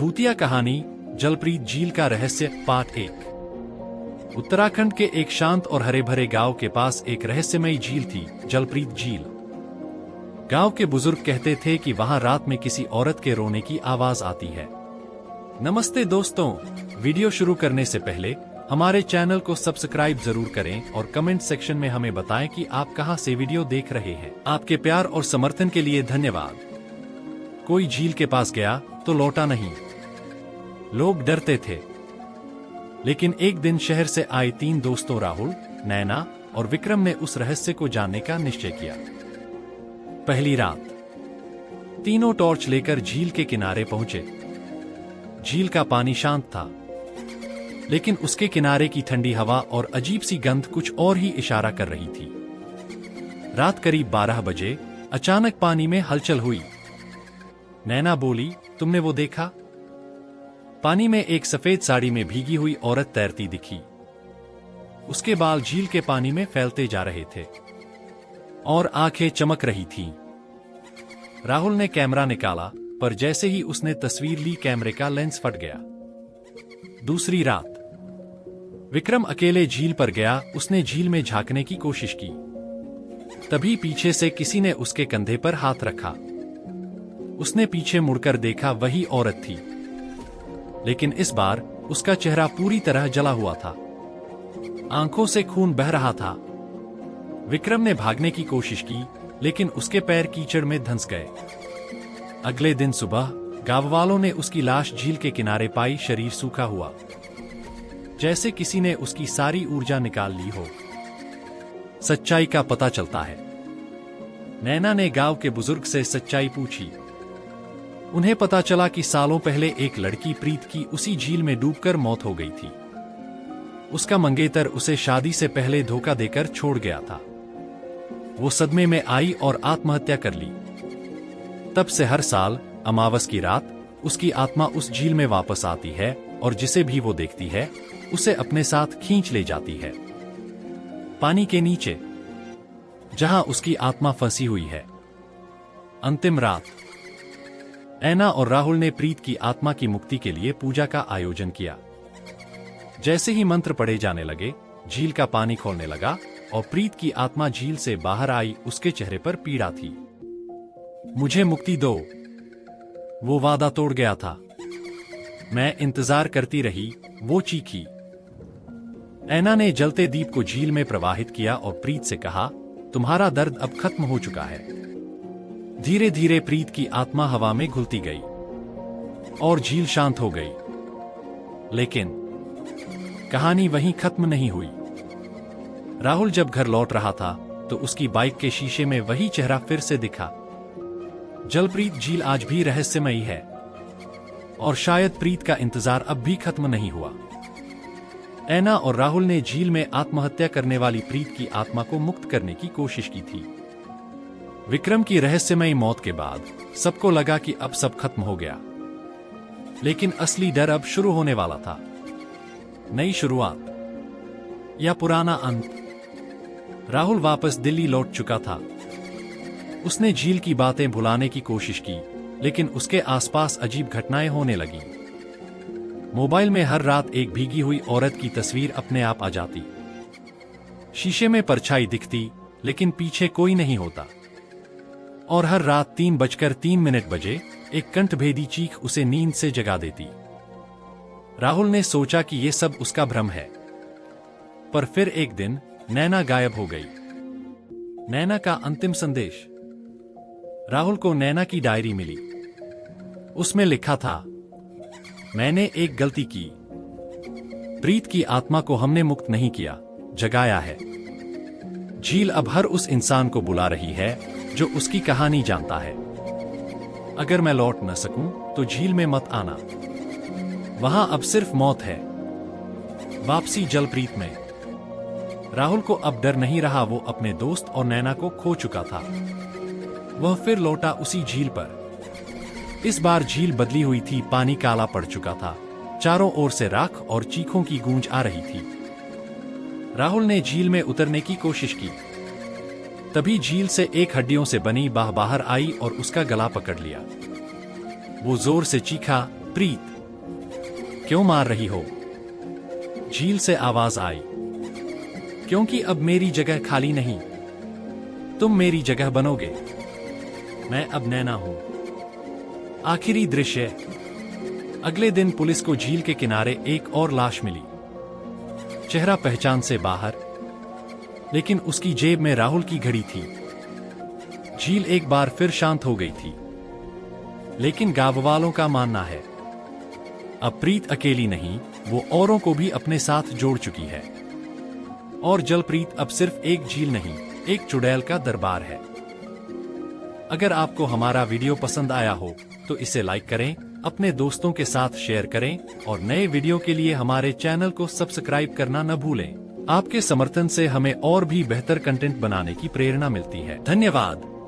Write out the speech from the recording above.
भूतिया कहानी जलप्रीत झील का रहस्य पार्ट 1। उत्तराखंड के एक शांत और हरे भरे गांव के पास एक रहस्यमयी झील थी, जलप्रीत झील। गांव के बुजुर्ग कहते थे कि वहां रात में किसी औरत के रोने की आवाज आती है। नमस्ते दोस्तों, वीडियो शुरू करने से पहले हमारे चैनल को सब्सक्राइब जरूर करें और कमेंट सेक्शन में हमें बताएं कि आप कहां से वीडियो देख रहे हैं। आपके प्यार और समर्थन के लिए धन्यवाद। कोई झील के पास गया तो लौटा नहीं। लोग डरते थे, लेकिन एक दिन शहर से आए 3 दोस्तों राहुल, नैना और विक्रम ने उस रहस्य को जानने का निश्चय किया। पहली रात तीनों टॉर्च लेकर झील के किनारे पहुंचे। झील का पानी शांत था, लेकिन उसके किनारे की ठंडी हवा और अजीब सी गंध कुछ और ही इशारा कर रही थी। रात करीब 12 बजे अचानक पानी में हलचल हुई। नैना बोली, तुमने वो देखा? पानी में एक सफेद साड़ी में भीगी हुई औरत तैरती दिखी। उसके बाल झील के पानी में फैलते जा रहे थे और आंखें चमक रही थीं। राहुल ने कैमरा निकाला, पर जैसे ही उसने तस्वीर ली कैमरे का लेंस फट गया। दूसरी रात विक्रम अकेले झील पर गया। उसने झील में झांकने की कोशिश की। तभी पीछे से किसी ने उसके कंधे पर हाथ रखा। उसने पीछे मुड़कर देखा, वही औरत थी, लेकिन इस बार उसका चेहरा पूरी तरह जला हुआ था। आंखों से खून बह रहा था। विक्रम ने भागने की कोशिश की, लेकिन उसके पैर कीचड़ में धंस गए। अगले दिन सुबह गांव वालों ने उसकी लाश झील के किनारे पाई। शरीर सूखा हुआ, जैसे किसी ने उसकी सारी ऊर्जा निकाल ली हो। सच्चाई का पता चलता है। नैना ने गांव के बुजुर्ग से सच्चाई पूछी। उन्हें पता चला कि सालों पहले एक लड़की प्रीत की उसी झील में डूबकर मौत हो गई थी। उसका मंगेतर उसे शादी से पहले धोखा देकर छोड़ गया था। वो सदमे में आई और आत्महत्या कर ली। तब से हर साल अमावस की रात उसकी आत्मा उस झील में वापस आती है और जिसे भी वो देखती है उसे अपने साथ खींच ले जाती है, पानी के नीचे, जहां उसकी आत्मा फंसी हुई है। अंतिम रात नैना और राहुल ने प्रीत की आत्मा की मुक्ति के लिए पूजा का आयोजन किया। जैसे ही मंत्र पढ़े जाने लगे, झील का पानी खोलने लगा और प्रीत की आत्मा झील से बाहर आई। उसके चेहरे पर पीड़ा थी। मुझे मुक्ति दो, वो वादा तोड़ गया था। मैं इंतजार करती रही, वो चीखी। नैना ने जलते दीप को झील में प्रवाहित किया और प्रीत से कहा, तुम्हारा दर्द अब खत्म हो चुका है। धीरे धीरे प्रीत की आत्मा हवा में घुलती गई और झील शांत हो गई। लेकिन कहानी वहीं खत्म नहीं हुई। राहुल जब घर लौट रहा था तो उसकी बाइक के शीशे में वही चेहरा फिर से दिखा। जलप्रीत झील आज भी रहस्यमयी है और शायद प्रीत का इंतजार अब भी खत्म नहीं हुआ। नैना और राहुल ने झील में आत्महत्या करने वाली प्रीत की आत्मा को मुक्त करने की कोशिश की थी। विक्रम की रहस्यमयी मौत के बाद सबको लगा कि अब सब खत्म हो गया, लेकिन असली डर अब शुरू होने वाला था। नई शुरुआत या पुराना अंत। राहुल वापस दिल्ली लौट चुका था। उसने झील की बातें भुलाने की कोशिश की, लेकिन उसके आसपास अजीब घटनाएं होने लगीं। मोबाइल में हर रात एक भीगी हुई औरत की तस्वीर अपने आप आ जाती। शीशे में परछाई दिखती, लेकिन पीछे कोई नहीं होता। और हर रात 3:03 बजे एक कंठभेदी चीख उसे नींद से जगा देती। राहुल ने सोचा कि यह सब उसका भ्रम है, पर फिर एक दिन नैना गायब हो गई। नैना का अंतिम संदेश। राहुल को नैना की डायरी मिली। उसमें लिखा था, मैंने एक गलती की। प्रीत की आत्मा को हमने मुक्त नहीं किया, जगाया है। झील अब हर उस इंसान को बुला रही है जो उसकी कहानी जानता है। अगर मैं लौट न सकूं तो झील में मत आना, वहां अब सिर्फ मौत है। वापसी जलप्रीत में। राहुल को अब डर नहीं रहा। वो अपने दोस्त और नैना को खो चुका था। वह फिर लौटा उसी झील पर। इस बार झील बदली हुई थी। पानी काला पड़ चुका था। चारों ओर से राख और चीखों की गूंज आ रही थी। राहुल ने झील में उतरने की कोशिश की। तभी झील से एक हड्डियों से बनी बाह बाहर आई और उसका गला पकड़ लिया। वो जोर से चीखा, प्रीत, क्यों मार रही हो? झील से आवाज आई। क्योंकि अब मेरी जगह खाली नहीं, तुम मेरी जगह बनोगे। मैं अब नैना हूं। आखिरी दृश्य। अगले दिन पुलिस को झील के किनारे एक और लाश मिली। चेहरा पहचान से बाहर, लेकिन उसकी जेब में राहुल की घड़ी थी। झील एक बार फिर शांत हो गई थी, लेकिन गांव वालों का मानना है अब प्रीत अकेली नहीं, वो औरों को भी अपने साथ जोड़ चुकी है। और जलप्रीत अब सिर्फ एक झील नहीं, एक चुड़ैल का दरबार है। अगर आपको हमारा वीडियो पसंद आया हो तो इसे लाइक करें, अपने दोस्तों के साथ शेयर करें और नए वीडियो के लिए हमारे चैनल को सब्सक्राइब करना न भूलें। आपके समर्थन से हमें और भी बेहतर कंटेंट बनाने की प्रेरणा मिलती है। धन्यवाद।